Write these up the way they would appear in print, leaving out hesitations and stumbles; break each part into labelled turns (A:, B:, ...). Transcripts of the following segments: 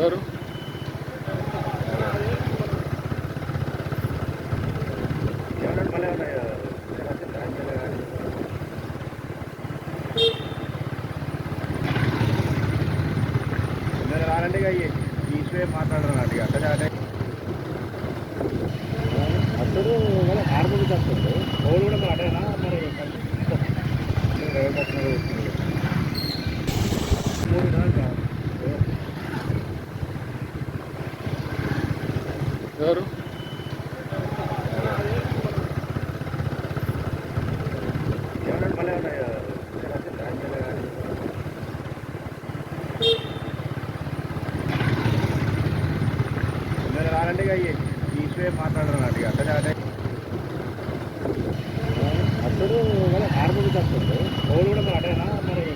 A: ఎవరు
B: రానండి ఈశ్వే మాట్లాడాలండి అక్కడ అసలు ఆర్మీ వస్తుంది ఓళ్ళు కూడా మాట్లాడినా మరి
A: ఎవరు
B: రానండి ఈశ్వే మాట్లాడాలండి అక్కడ అసలు ఆర్మీ వస్తుంది ఓళ్ళు కూడా మాట్లాడినా మరి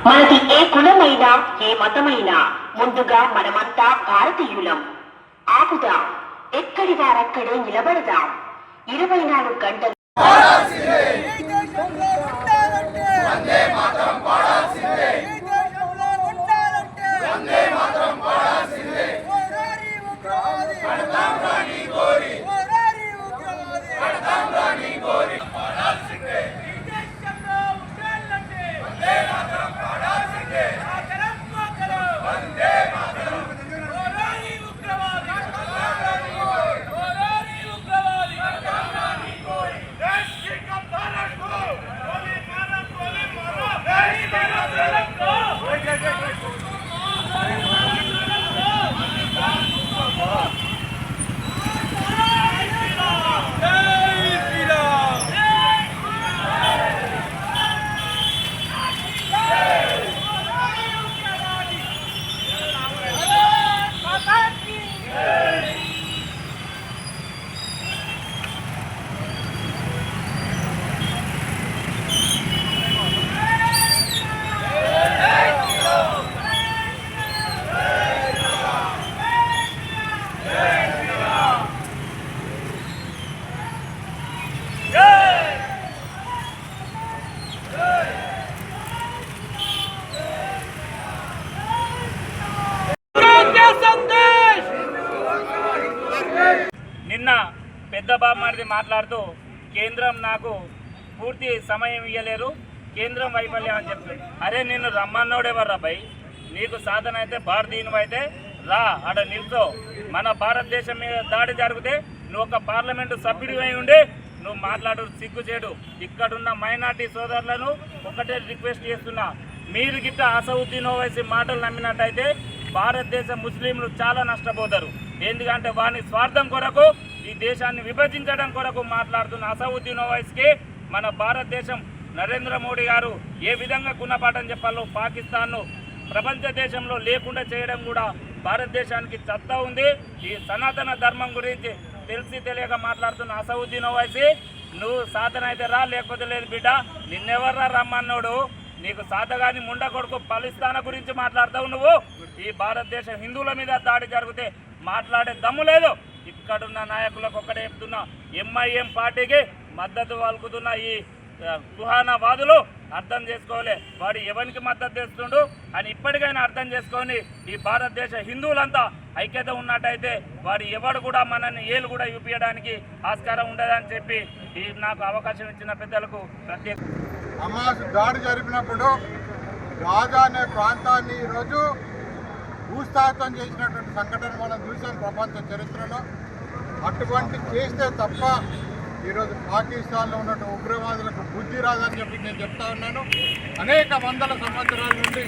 C: మనది ఏ కులమైనా ఏ మతమైనా ముందుగా మనమంతా భారతీయులం. ఆపుదాం, ఎక్కడి వారక్కడే నిలబడదాం. 24 గంటలు
D: నిన్న పెద్ద బామ్మారిది మాట్లాడుతూ కేంద్రం నాకు పూర్తి సమయం ఇవ్వలేరు, కేంద్రం వైఫల్యం అని చెప్తుంది. అరే నిన్ను రమ్మన్నోడెవర్రా భయ్? నీకు సాధన అయితే భారతీయునివి అయితే రా, అక్కడ నిల్చో. మన భారతదేశం మీద దాడి జరిగితే నువ్వు ఒక పార్లమెంటు సభ్యుడివై ఉండి నువ్వు మాట్లాడు సిగ్గుచేడు. ఇక్కడున్న మైనార్టీ సోదరులను ఒకటే రిక్వెస్ట్ చేస్తున్నా, మీరు గిట్ట అసౌద్దీన్ ఓవైసీ మాటలు నమ్మినట్టయితే భారతదేశ ముస్లింలు చాలా నష్టపోతారు. ఎందుకంటే వాని స్వార్థం కొరకు ఈ దేశాన్ని విభజించడం కొరకు మాట్లాడుతున్న అసౌద్దీన్ ఓవైసీకి మన భారతదేశం నరేంద్ర మోడీ గారు ఏ విధంగా గుణపాఠం చెప్పాలో పాకిస్తాన్ను ప్రపంచ దేశంలో లేకుండా చేయడం కూడా భారతదేశానికి సత్తా ఉంది. ఈ సనాతన ధర్మం గురించి తెలిసి తెలియక మాట్లాడుతున్న అసౌద్దీన్ ఓవైసీ, నువ్వు సాధన అయితే రా, లేకపోతే లేదు బిడ్డ. నిన్నెవర్రా రమ్మన్నోడు? నీకు సాతగాని ముండ కొడుకు పాలిస్తాన్ గురించి మాట్లాడతావు నువ్వు. ఈ భారతదేశ హిందువుల మీద దాడి జరిగితే మాట్లాడే దమ్ము లేదు. ఇక్కడున్న నాయకులకు ఒక్కడే చెప్తున్నా, ఎంఐఎం పార్టీకి మద్దతు పలుకుతున్న ఈ కుహానవాదులు అర్థం చేసుకోలే, వాడు ఎవరికి మద్దతు చేస్తుండు అని ఇప్పటికైనా అర్థం చేసుకొని ఈ భారతదేశ హిందువులంతా ఐక్యత ఉన్నట్టయితే వాడు ఎవడు కూడా మనల్ని ఏలు కూడా చూపించడానికి ఆస్కారం ఉండదని చెప్పి ఈ నాకు అవకాశం ఇచ్చిన పెద్దలకు ప్రత్యేక.
E: హమాస్ దాడి జరిపినప్పుడు గాజా అనే ప్రాంతాన్ని ఈరోజు భూస్థాపితం చేసినటువంటి సంఘటన మనం చూసాం ప్రపంచ చరిత్రలో. అటువంటి చేస్తే తప్ప ఈరోజు పాకిస్తాన్లో ఉన్న ఉగ్రవాదులకు బుద్ధి రాదని చెప్పి నేను చెప్తా ఉన్నాను. అనేక వందల సంవత్సరాల నుండి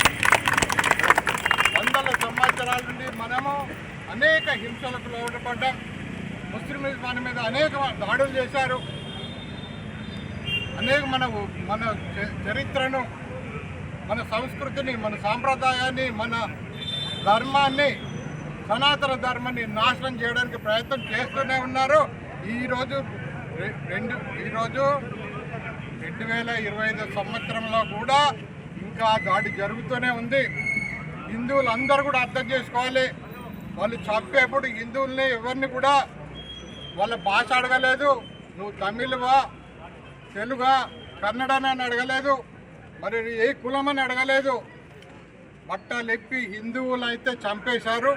E: మనము అనేక హింసలకు లోబడ్డాం. ముస్లిమ్స్ మన మీద అనేక దాడులు చేశారు. అనేక మన చరిత్రను, మన సంస్కృతిని, మన సాంప్రదాయాన్ని, మన ధర్మాన్ని, సనాతన ధర్మాన్ని నాశనం చేయడానికి ప్రయత్నం చేస్తూనే ఉన్నారు. ఈరోజు 2025 సంవత్సరంలో కూడా ఇంకా దాడి జరుగుతూనే ఉంది. హిందువులందరూ కూడా అర్థం చేసుకోవాలి. వాళ్ళు చంపేప్పుడు హిందువుల్ని ఎవరిని కూడా వాళ్ళ భాష అడగలేదు. నువ్వు తమిళవా, తెలుగా, కన్నడని అని అడగలేదు. మరి ఏ కులం అని అడగలేదు. బట్టలెప్పి హిందువులు అయితే చంపేశారు.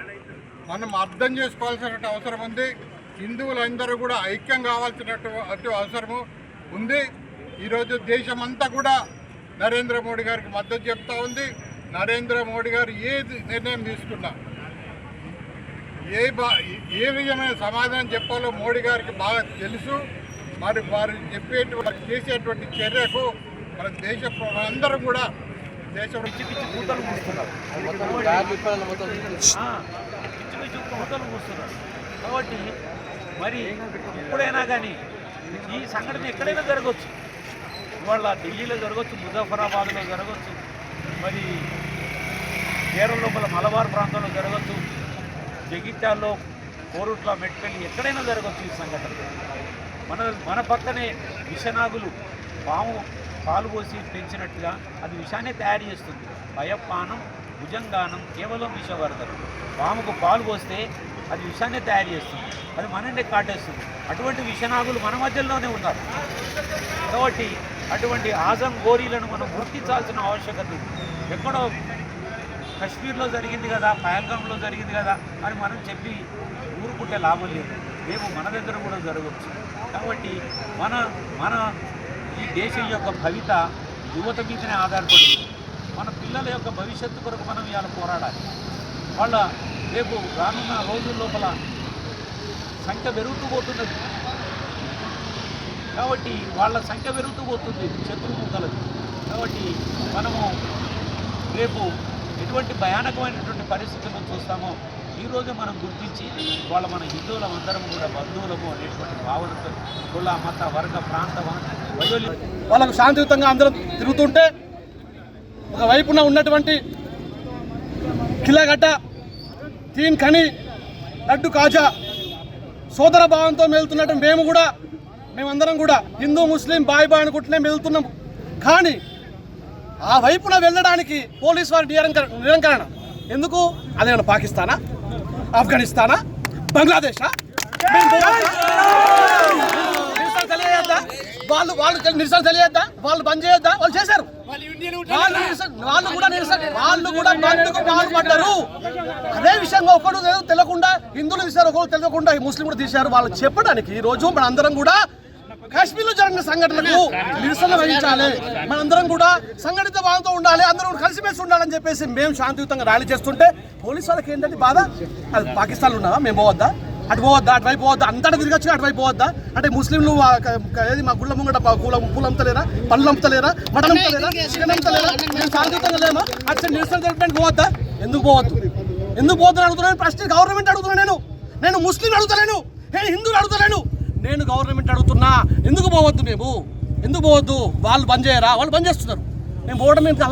E: మనం అర్థం చేసుకోవాల్సిన అవసరం ఉంది. హిందువులందరూ కూడా ఐక్యం కావాల్సినటువంటి అవసరము ఉంది. ఈరోజు దేశమంతా కూడా నరేంద్ర మోడీ గారికి మద్దతు చెప్తా ఉంది. నరేంద్ర మోడీ గారు ఏ నిర్ణయం తీసుకున్నా, ఏ విధమైన సమాధానం చెప్పాలో మోడీ గారికి బాగా తెలుసు. మరి వారు చేసేటువంటి చర్యకు మన దేశ అందరూ కూడా దేశం
B: పిచ్చి కూతలు కూస్తున్నారు. కాబట్టి మరి ఎప్పుడైనా కానీ ఈ సంఘటన ఎక్కడైనా జరగవచ్చు. ఇవాళ ఢిల్లీలో జరగవచ్చు, ముజఫరాబాద్లో జరగవచ్చు, మరి కేరళ లోపల మలబార్ ప్రాంతంలో జరగవచ్చు, జగిత్యాల్లో, కోరుట్ల, మెట్పల్లి ఎక్కడైనా జరగవచ్చు ఈ సంఘటన. మన పక్కనే విషనాగులు పాలు పోసి పెంచినట్టుగా అది విషాన్ని తయారు చేస్తుంది. భయపానం, భుజంగానం కేవలం విషవర్ధనం. పాముకు పాలు పోస్తే అది విషాన్ని తయారు చేస్తుంది, అది మననే కాటేస్తుంది. అటువంటి విషనాగులు మన మధ్యలోనే ఉన్నారు. కాబట్టి అటువంటి ఆజం గోరీలను మనం గుర్తించాల్సిన ఆవశ్యకత ఉంది. ఎక్కడో కశ్మీర్లో జరిగింది కదా, పహల్గాంలో జరిగింది కదా అని మనం చెప్పి ఊరుకుంటే లాభం లేదు. రేపు మన దగ్గర కూడా జరగవచ్చు. కాబట్టి మన ఈ దేశం యొక్క భవిత యువత మీదనే ఆధారపడి మన పిల్లల యొక్క భవిష్యత్తు కొరకు మనం ఇవాళ పోరాడాలి. వాళ్ళ రేపు రానున్న రోజుల లోపల సంఖ్య పెరుగుతూ పోతున్నది. కాబట్టి వాళ్ళ సంఖ్య పెరుగుతూ పోతుంది శత్రుముఖలది. కాబట్టి మనము రేపు ఎటువంటి భయానకమైనటువంటి పరిస్థితులను చూస్తామో ఈరోజు మనం గుర్తించి మన హిందువులం అందరం కూడా బంధువులము అనేటువంటి భావనతో కుల, మత, వర్గ, ప్రాంత
A: వాళ్ళకు శాంతియుతంగా అందరం తిరుగుతుంటే ఒకవైపున ఉన్నటువంటి కిలాగడ్డ, తీన్ ఖని, లడ్డు కాజా సోదర భావంతో మెలుతున్నట్టు మేమందరం కూడా హిందూ ముస్లిం బాయ్ అనుకుంటూనే మెలుతున్నాం. కానీ ఆ వైపున వెళ్ళడానికి పోలీసు వారి నిరంకరణ ఎందుకు? అదేమన్నా పాకిస్తానా, ఆఫ్ఘనిస్తానా, బంగ్లాదేశా? వాళ్ళు నిరసన తెలియద్దా? వాళ్ళు బంద్ చేయొద్దా? వాళ్ళు చేశారు. వాళ్ళు కూడా బంద్కు పాల్పడ్డారు. అదే విషయంగా ఒకరు తెలియకుండా హిందువులు తీశారు, ఒకరు తెలియకుండా ముస్లిం కూడా తీశారు. వాళ్ళు చెప్పడానికి ఈరోజు మనందరం కూడా కాశ్మీర్లో జరిగిన సంఘటనలకు నిరసన వహించాలి. మనందరం కూడా సంఘటిత భావంతో ఉండాలి, అందరం కలిసిమెలిసి ఉండాలని చెప్పేసి మేము శాంతియుతంగా ర్యాలీ చేస్తుంటే పోలీసు వాళ్ళకి ఏంటంటే బాధ, అది పాకిస్తాన్లో ఉన్నావా, మేము పోవద్దా, అటు పోవద్దా, అటువైపు పోవద్దా, అంతటా తిరగచ్చు, అటువైపు పోవద్దా అంటే ముస్లింలు ఏది మా గుళ్ళ ముంగట పూలు అమ్ముతలేరా, పళ్ళు అమ్ముతలేరా, మటన్ అమ్ముతలేరా, చికెన్ అమ్ముతలేరా, మేము శాంతియుతంగా లేమా? అటు నిరసన తెలిపడానికి పోవద్దా? ఎందుకు పోవద్దు అని అడుగుతున్నాను. ప్రశ్న గవర్నమెంట్ అడుగుతున్నాను. నేను ముస్లిం అడుగుతలేను, నేను హిందువులు అడుగుతలేను, నేను గవర్నమెంట్ అడుగుతున్నా. ఎందుకు పోవద్దు? ఎందుకు పోవద్దు? వాళ్ళు బంద్ చేయరా? వాళ్ళు బంద్ చేస్తున్నారు. మేము పోవడం ఏంటి?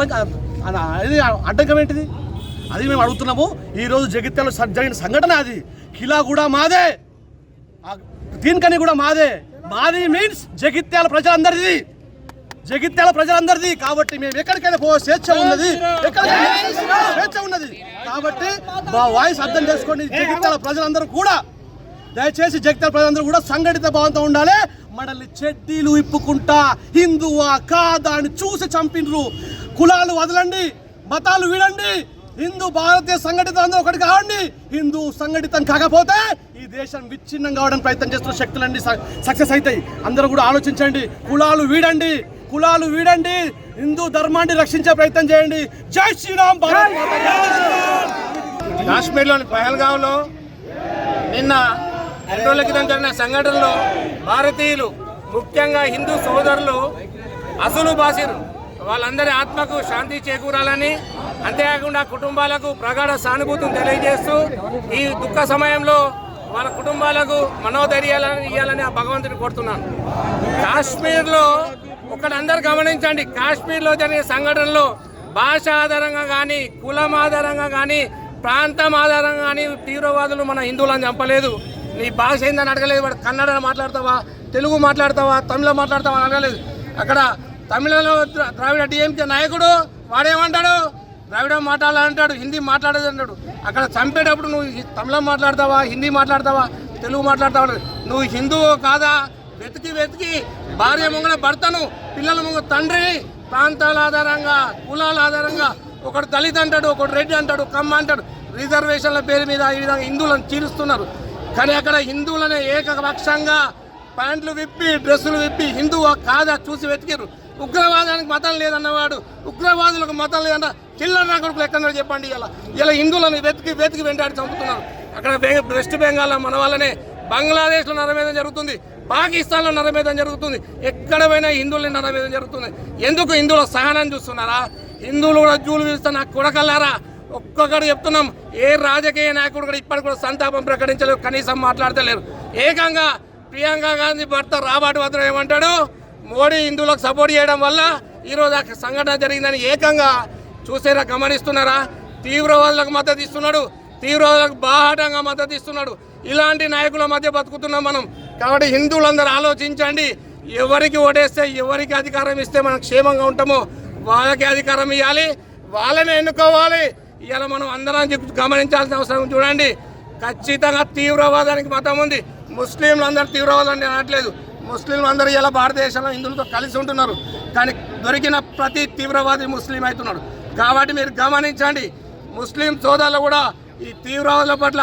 A: అది అడ్డంకం ఏంటిది? అది మేము అడుగుతున్నాము. ఈరోజు జగిత్యాలలో జరిగిన సంఘటన అది. కిలా కూడా మాదే, తీన్ ఖని కూడా మాదే. మాది మీన్స్ జగిత్యాల ప్రజలందరిది, కాబట్టి మేము ఎక్కడికైనా స్వేచ్ఛ ఉన్నది, కాబట్టి మా వాయిస్ అర్థం చేసుకోండి. జగిత్యాల ప్రజలందరూ కూడా దయచేసి సంఘటిత భావంతో ఉండాలి. మనల్ని చెడ్డీలు ఇప్పుకుంటా హిందువా కాదా అని చూసి చంపినరు. కులాలు వదలండి, మతాలు విడండి, హిందూ భారతీయ సంఘటితం అందరూ ఒకటి కావండి. హిందూ సంఘటితం కాకపోతే ఈ దేశం విచ్ఛిన్నం కావడానికి ప్రయత్నం చేస్తున్న శక్తులన్నీ సక్సెస్ అవుతాయి. అందరూ కూడా ఆలోచించండి. కులాలు వీడండి, హిందూ ధర్మాన్ని రక్షించే ప్రయత్నం చేయండి. జై శ్రీరామ్.
F: కాశ్మీర్లోని పహల్గాంలో నిన్న 2 రోజుల క్రితం జరిగిన సంఘటనలో భారతీయులు ముఖ్యంగా హిందూ సోదరులు అసలు బాసిరు వాళ్ళందరి ఆత్మకు శాంతి చేకూరాలని, అంతేకాకుండా కుటుంబాలకు ప్రగాఢ సానుభూతిని తెలియజేస్తూ ఈ దుఃఖ సమయంలో వాళ్ళ కుటుంబాలకు మనోధైర్యాలను ఇవ్వాలని ఆ భగవంతుని కోరుతున్నాను. కాశ్మీర్లో ఒకటందరూ గమనించండి, కాశ్మీర్లో జరిగే సంఘటనలో భాష ఆధారంగా కానీ, కులం ఆధారంగా కానీ, ప్రాంతం ఆధారంగా కానీ తీవ్రవాదులు మన హిందువులను చంపలేదు. నీ భాష ఏందని అడగలేదు. వాడు కన్నడ మాట్లాడతావా, తెలుగు మాట్లాడతావా, తమిళ మాట్లాడతావా అని అడగలేదు. అక్కడ తమిళలో ద్రావిడ డిఎంకే నాయకుడు వాడేమంటాడు, ద్రావిడ మాట్లాడాలంటాడు, హిందీ మాట్లాడేది అంటాడు. అక్కడ చంపేటప్పుడు నువ్వు తమిళం మాట్లాడతావా, హిందీ మాట్లాడతావా, తెలుగు మాట్లాడతావా, నువ్వు హిందువు కాదా వెతికి వెతికి భార్య ముంగన భర్తను, పిల్లల ముంగ తండ్రి, ప్రాంతాల ఆధారంగా, కులాల ఆధారంగా ఒకడు దళిత్ అంటాడు, ఒకడు రెడ్డి అంటాడు, కమ్మ అంటాడు. రిజర్వేషన్ల పేరు మీద ఈ విధంగా హిందువులను చీలుస్తున్నారు. కానీ అక్కడ హిందువులనే ఏకపక్షంగా ప్యాంట్లు విప్పి, డ్రెస్సులు విప్పి హిందువు కాదా చూసి వెతికిరు. ఉగ్రవాదానికి మతం లేదన్నవాడు, ఉగ్రవాదులకు మతం లేదన్న చిల్లర నా కొడుకులు ఎక్కడ చెప్పండి. ఇలా హిందువులను వెతికి వెతికి వెంటాడి చంపుతున్నారు. అక్కడ వెస్ట్ బెంగాల్లో మన వల్లనే, బంగ్లాదేశ్లో నరమేధం జరుగుతుంది, పాకిస్తాన్లో నరమేధం జరుగుతుంది, ఎక్కడ పోయినా హిందువులని నరమేధం జరుగుతుంది. ఎందుకు హిందువుల సహనం చూస్తున్నారా? హిందువులు కూడా జూలు పిలుస్తే నాకు కొడకల్లారా. ఒక్కొక్కడు చెప్తున్నాం, ఏ రాజకీయ నాయకుడు కూడా ఇప్పటికి కూడా సంతాపం ప్రకటించలేరు, కనీసం మాట్లాడతలేరు. ఏకంగా ప్రియాంక గాంధీ భర్త రాబర్ట్ వాద్రా ఏమంటాడు, మోడీ హిందువులకు సపోర్ట్ చేయడం వల్ల ఈరోజు ఆ సంఘటన జరిగిందని ఏకంగా చూసేరా, గమనిస్తున్నారా? తీవ్రవాదులకు మద్దతు ఇస్తున్నాడు, తీవ్రవాదులకు బాహాటంగా మద్దతు ఇస్తున్నాడు. ఇలాంటి నాయకుల మధ్య బతుకుతున్నాం మనం. కాబట్టి హిందువులందరూ ఆలోచించండి, ఎవరికి ఓటేస్తే, ఎవరికి అధికారం ఇస్తే మనం క్షేమంగా ఉంటామో వాళ్ళకి అధికారం ఇవ్వాలి, వాళ్ళని ఎన్నుకోవాలి. ఇవాళ మనం అందరం గమనించాల్సిన అవసరం. చూడండి, ఖచ్చితంగా తీవ్రవాదానికి మతం ఉంది. ముస్లింలు అందరూ తీవ్రవాదాన్ని అనట్లేదు. ముస్లింలు అందరూ ఇలా భారతదేశంలో హిందువులతో కలిసి ఉంటున్నారు. కానీ దొరికిన ప్రతి తీవ్రవాది ముస్లిం అవుతున్నాడు. కాబట్టి మీరు గమనించండి, ముస్లిం సోదరులు కూడా ఈ తీవ్రవాదుల పట్ల